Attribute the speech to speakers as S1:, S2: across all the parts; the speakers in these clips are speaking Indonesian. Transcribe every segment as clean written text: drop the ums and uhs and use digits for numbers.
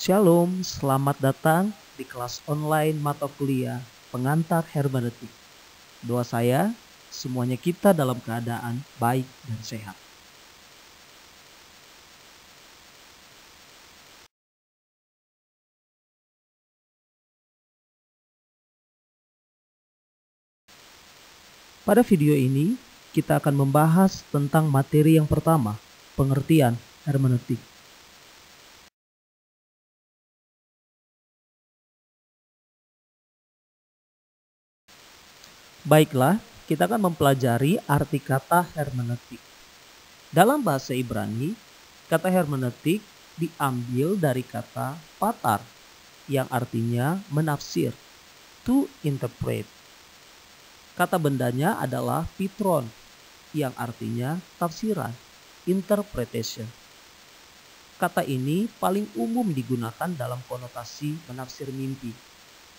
S1: Shalom, selamat datang di kelas online mata kuliah pengantar hermeneutik. Doa saya, semuanya kita dalam keadaan baik dan sehat. Pada video ini, kita akan membahas tentang materi yang pertama, pengertian hermeneutik. Baiklah, kita akan mempelajari arti kata hermeneutik. Dalam bahasa Ibrani, kata hermeneutik diambil dari kata patar yang artinya menafsir, to interpret. Kata bendanya adalah pitron yang artinya tafsiran, interpretation. Kata ini paling umum digunakan dalam konotasi menafsir mimpi,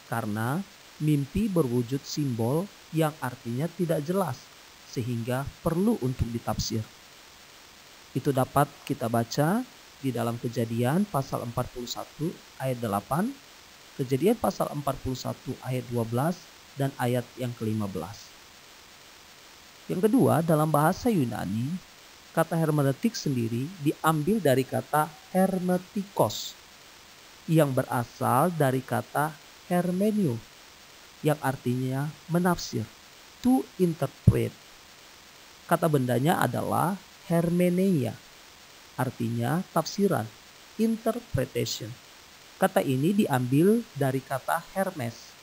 S1: karena mimpi berwujud simbol yang artinya tidak jelas, sehingga perlu untuk ditafsir. Itu dapat kita baca di dalam Kejadian pasal 41 ayat 8, Kejadian pasal 41 ayat 12, dan ayat yang ke-15. Yang kedua, dalam bahasa Yunani, kata hermeneutik sendiri diambil dari kata hermetikos yang berasal dari kata hermenio yang artinya menafsir, to interpret. Kata bendanya adalah hermeneia, artinya tafsiran, interpretation. Kata ini diambil dari kata Hermes,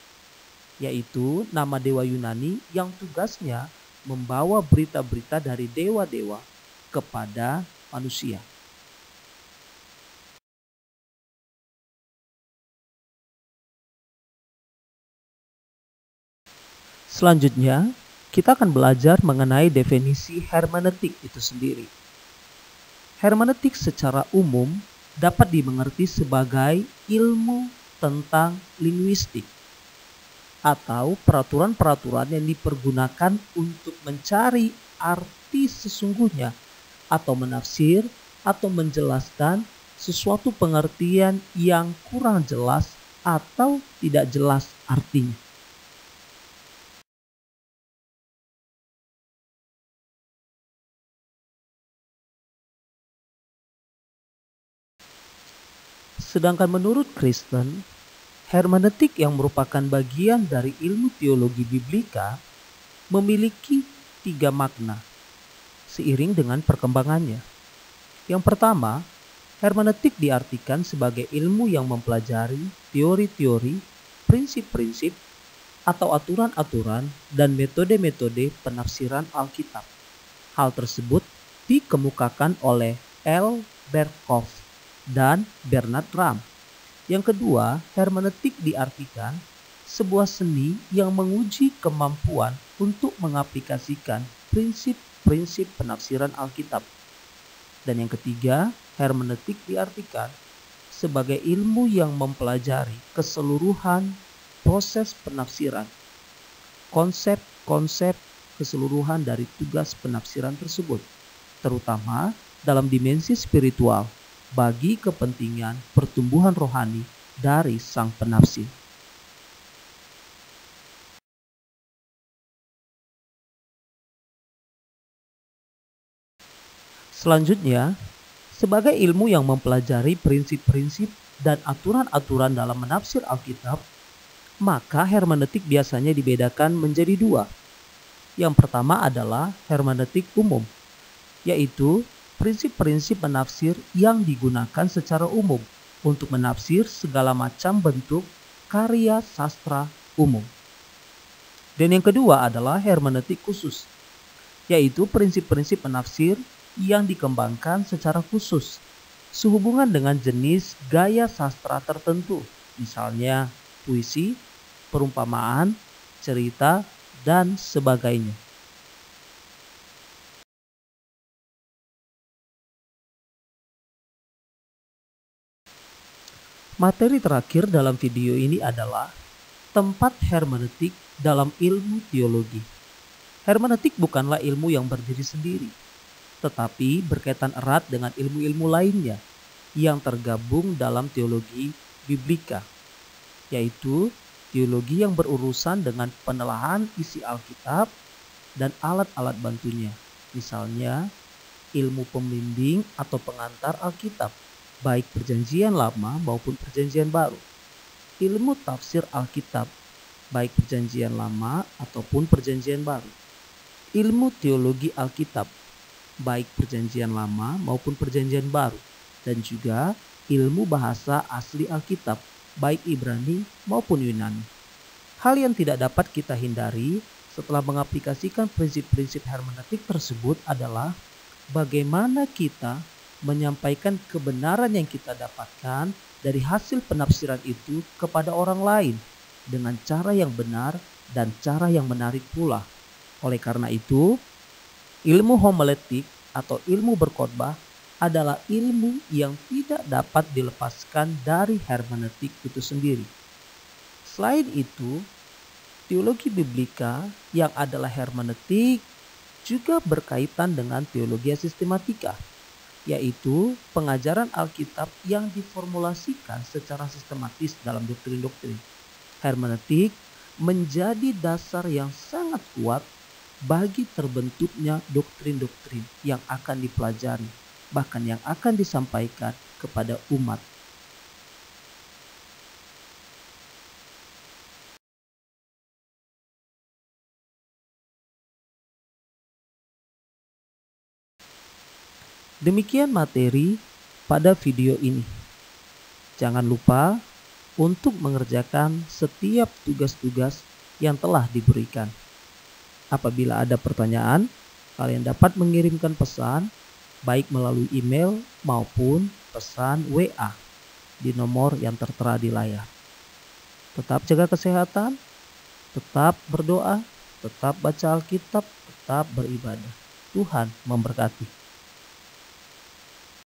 S1: yaitu nama dewa Yunani yang tugasnya membawa berita-berita dari dewa-dewa kepada manusia. Selanjutnya, kita akan belajar mengenai definisi hermeneutik itu sendiri. Hermeneutik secara umum dapat dimengerti sebagai ilmu tentang linguistik atau peraturan-peraturan yang dipergunakan untuk mencari arti sesungguhnya atau menafsir atau menjelaskan sesuatu pengertian yang kurang jelas atau tidak jelas artinya. Sedangkan menurut Kristen, hermeneutik yang merupakan bagian dari ilmu teologi biblika memiliki 3 makna seiring dengan perkembangannya. Yang pertama, hermeneutik diartikan sebagai ilmu yang mempelajari teori-teori, prinsip-prinsip, atau aturan-aturan dan metode-metode penafsiran Alkitab. Hal tersebut dikemukakan oleh L. Berkhof dan Bernard Ram. Yang kedua, hermeneutik diartikan sebuah seni yang menguji kemampuan untuk mengaplikasikan prinsip-prinsip penafsiran Alkitab. Dan yang ketiga, hermeneutik diartikan sebagai ilmu yang mempelajari keseluruhan proses penafsiran, konsep-konsep keseluruhan dari tugas penafsiran tersebut, terutama dalam dimensi spiritual, bagi kepentingan pertumbuhan rohani dari sang penafsir. Selanjutnya, sebagai ilmu yang mempelajari prinsip-prinsip dan aturan-aturan dalam menafsir Alkitab, maka hermeneutik biasanya dibedakan menjadi 2. Yang pertama adalah hermeneutik umum, yaitu prinsip-prinsip menafsir yang digunakan secara umum untuk menafsir segala macam bentuk karya sastra umum. Dan yang kedua adalah hermeneutik khusus, yaitu prinsip-prinsip menafsir yang dikembangkan secara khusus sehubungan dengan jenis gaya sastra tertentu, misalnya puisi, perumpamaan, cerita, dan sebagainya. Materi terakhir dalam video ini adalah tempat hermeneutik dalam ilmu teologi. Hermeneutik bukanlah ilmu yang berdiri sendiri, tetapi berkaitan erat dengan ilmu-ilmu lainnya, yang tergabung dalam teologi biblika, yaitu teologi yang berurusan dengan penelaahan isi Alkitab dan alat-alat bantunya. Misalnya, ilmu pembimbing atau pengantar Alkitab, baik Perjanjian Lama maupun Perjanjian Baru. Ilmu tafsir Alkitab, baik Perjanjian Lama ataupun Perjanjian Baru. Ilmu teologi Alkitab, baik Perjanjian Lama maupun Perjanjian Baru. Dan juga ilmu bahasa asli Alkitab, baik Ibrani maupun Yunani. Hal yang tidak dapat kita hindari setelah mengaplikasikan prinsip-prinsip hermeneutik tersebut adalah bagaimana kita menyampaikan kebenaran yang kita dapatkan dari hasil penafsiran itu kepada orang lain dengan cara yang benar dan cara yang menarik pula. Oleh karena itu, ilmu homiletik atau ilmu berkhotbah adalah ilmu yang tidak dapat dilepaskan dari hermeneutik itu sendiri. Selain itu, teologi biblika yang adalah hermeneutik juga berkaitan dengan teologi sistematika, yaitu pengajaran Alkitab yang diformulasikan secara sistematis dalam doktrin-doktrin. Hermeneutik menjadi dasar yang sangat kuat bagi terbentuknya doktrin-doktrin yang akan dipelajari, bahkan yang akan disampaikan kepada umat. Demikian materi pada video ini. Jangan lupa untuk mengerjakan setiap tugas-tugas yang telah diberikan. Apabila ada pertanyaan, kalian dapat mengirimkan pesan baik melalui email maupun pesan WA di nomor yang tertera di layar. Tetap jaga kesehatan, tetap berdoa, tetap baca Alkitab, tetap beribadah. Tuhan memberkati.